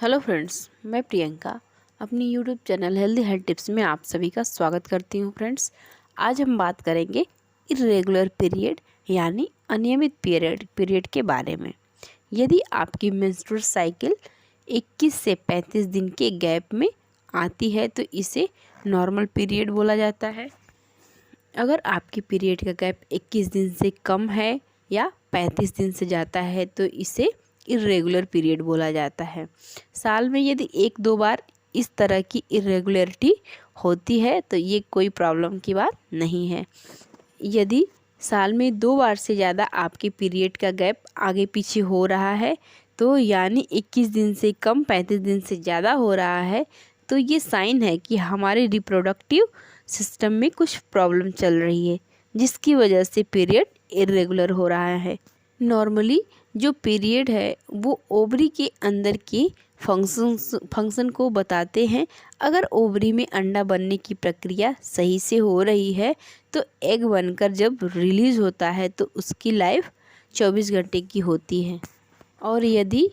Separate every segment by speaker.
Speaker 1: Hello friends, मैं प्रियंका अपनी YouTube channel healthy health tips में आप सभी का स्वागत करती हूँ। फ्रेंड्स, आज हम बात करेंगे इर्रेगुलर पीरियड यानी अनियमित पीरियड के बारे में। यदि आपकी मेंस्ट्रुअल साइकिल 21 से 35 दिन के गैप में आती है तो इसे नॉर्मल पीरियड बोला जाता है। अगर आपकी पीरियड का गैप 21 दिन से कम है या 35 दिन से जाता है तो इसे इर्रेगुलर पीरियड बोला जाता है। साल में यदि एक दो बार इस तरह की इर्रेगुलरिटी होती है तो ये कोई प्रॉब्लम की बात नहीं है। यदि साल में 2 बार से ज़्यादा आपके पीरियड का गैप आगे पीछे हो रहा है तो यानी 21 दिन से कम 35 दिन से ज़्यादा हो रहा है तो ये साइन है कि हमारे रिप्रोडक्टिव सिस्टम में कुछ प्रॉब्लम चल रही है जिसकी वजह से पीरियड इर्रेगुलर हो रहा है। नॉर्मली जो पीरियड है वो ओवरी के अंदर के फंक्शन को बताते हैं। अगर ओवरी में अंडा बनने की प्रक्रिया सही से हो रही है तो एग बनकर जब रिलीज़ होता है तो उसकी लाइफ 24 घंटे की होती है और यदि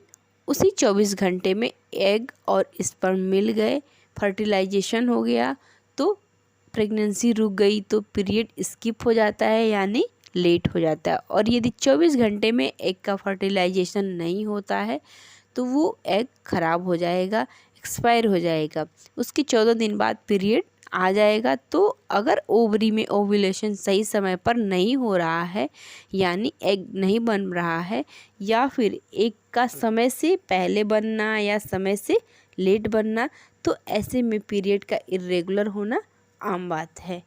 Speaker 1: उसी 24 घंटे में एग और स्पर्म मिल गए, फर्टिलाइजेशन हो गया तो प्रेगनेंसी रुक गई तो पीरियड स्किप हो जाता है यानी लेट हो जाता है। और यदि 24 घंटे में एग का फर्टिलाइजेशन नहीं होता है तो वो एग ख़राब हो जाएगा, एक्सपायर हो जाएगा। उसके 14 दिन बाद पीरियड आ जाएगा। तो अगर ओवरी में ओव्यूलेशन सही समय पर नहीं हो रहा है यानी एग नहीं बन रहा है या फिर एग का समय से पहले बनना या समय से लेट बनना तो ऐसे में पीरियड का इर्रेगुलर होना आम बात है।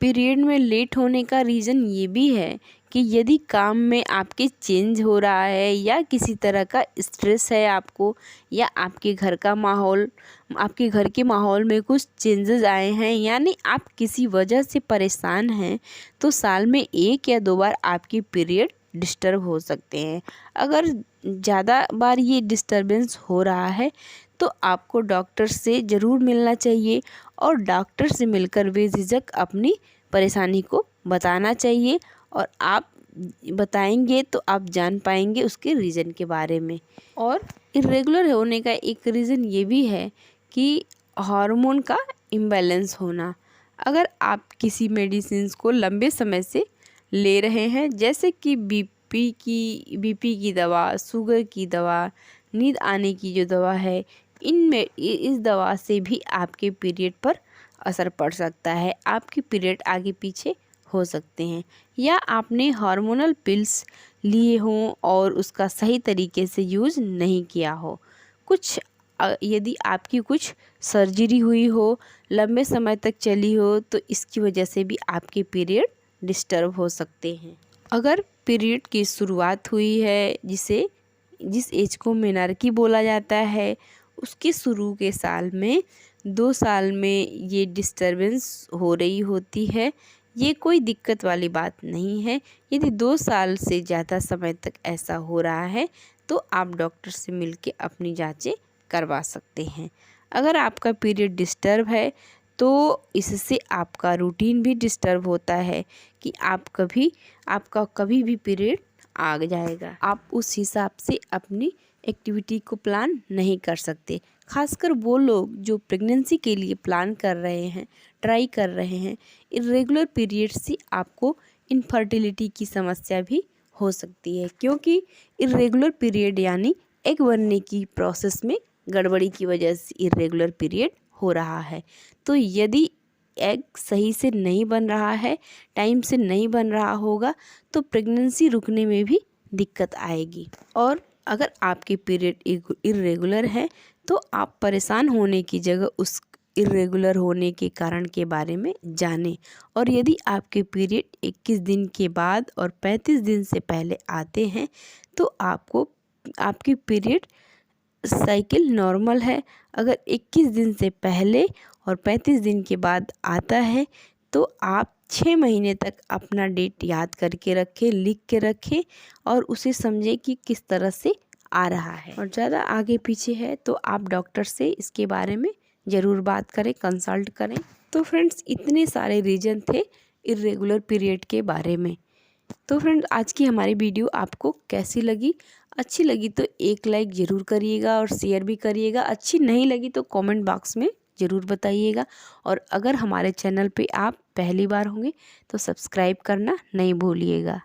Speaker 1: पीरियड में लेट होने का रीज़न ये भी है कि यदि काम में आपके चेंज हो रहा है या किसी तरह का स्ट्रेस है आपको या आपके घर के माहौल में कुछ चेंजेस आए हैं यानी आप किसी वजह से परेशान हैं तो साल में 1 या 2 बार आपकी पीरियड डिस्टर्ब हो सकते हैं। अगर ज़्यादा बार ये डिस्टर्बेंस हो रहा है तो आपको डॉक्टर से ज़रूर मिलना चाहिए और डॉक्टर से मिलकर बेझिझक अपनी परेशानी को बताना चाहिए और आप बताएंगे तो आप जान पाएंगे उसके रीज़न के बारे में। और इरेगुलर होने का एक रीज़न ये भी है कि हार्मोन का इम्बैलेंस होना। अगर आप किसी मेडिसिन को लंबे समय से ले रहे हैं जैसे कि बीपी की दवा, शुगर की दवा, नींद आने की जो दवा है, इनमें इस दवा से भी आपके पीरियड पर असर पड़ सकता है। आपके पीरियड आगे पीछे हो सकते हैं या आपने हार्मोनल पिल्स लिए हों और उसका सही तरीके से यूज़ नहीं किया हो। यदि आपकी कुछ सर्जरी हुई हो, लंबे समय तक चली हो तो इसकी वजह से भी आपके पीरियड डिस्टर्ब हो सकते हैं। अगर पीरियड की शुरुआत हुई है जिस एज को मेनार्की बोला जाता है उसके शुरू के साल में 2 साल में ये डिस्टर्बेंस हो रही होती है, ये कोई दिक्कत वाली बात नहीं है। यदि 2 साल से ज़्यादा समय तक ऐसा हो रहा है तो आप डॉक्टर से मिलके अपनी जांचें करवा सकते हैं। अगर आपका पीरियड डिस्टर्ब है तो इससे आपका रूटीन भी डिस्टर्ब होता है कि आपका कभी भी पीरियड आ जाएगा। आप उस हिसाब से अपनी एक्टिविटी को प्लान नहीं कर सकते। खासकर वो लोग जो प्रेगनेंसी के लिए प्लान कर रहे हैं, ट्राई कर रहे हैं, इरेगुलर पीरियड से आपको इनफर्टिलिटी की समस्या भी हो सकती है क्योंकि इरेगुलर पीरियड यानी एग बनने की प्रोसेस में गड़बड़ी की वजह से इरेगुलर पीरियड हो रहा है। तो यदि एग सही से नहीं बन रहा है, टाइम से नहीं बन रहा होगा तो प्रेगनेंसी रुकने में भी दिक्कत आएगी। और अगर आपके पीरियड इरेगुलर है तो आप परेशान होने की जगह उस इरेगुलर होने के कारण के बारे में जानें। और यदि आपके पीरियड 21 दिन के बाद और 35 दिन से पहले आते हैं तो आपकी पीरियड साइकिल नॉर्मल है। अगर 21 दिन से पहले और 35 दिन के बाद आता है तो आप 6 महीने तक अपना डेट याद करके रखें, लिख के रखें और उसे समझें कि किस तरह से आ रहा है। और ज़्यादा आगे पीछे है तो आप डॉक्टर से इसके बारे में ज़रूर बात करें, कंसल्ट करें। तो फ्रेंड्स, इतने सारे रीज़न थे इर्रेगुलर पीरियड के बारे में। तो फ्रेंड्स, आज की हमारी वीडियो आपको कैसी लगी अच्छी लगी तो एक लाइक ज़रूर करिएगा और शेयर भी करिएगा। अच्छी नहीं लगी तो कमेंट बॉक्स में ज़रूर बताइएगा। और अगर हमारे चैनल पे आप पहली बार होंगे तो सब्सक्राइब करना नहीं भूलिएगा।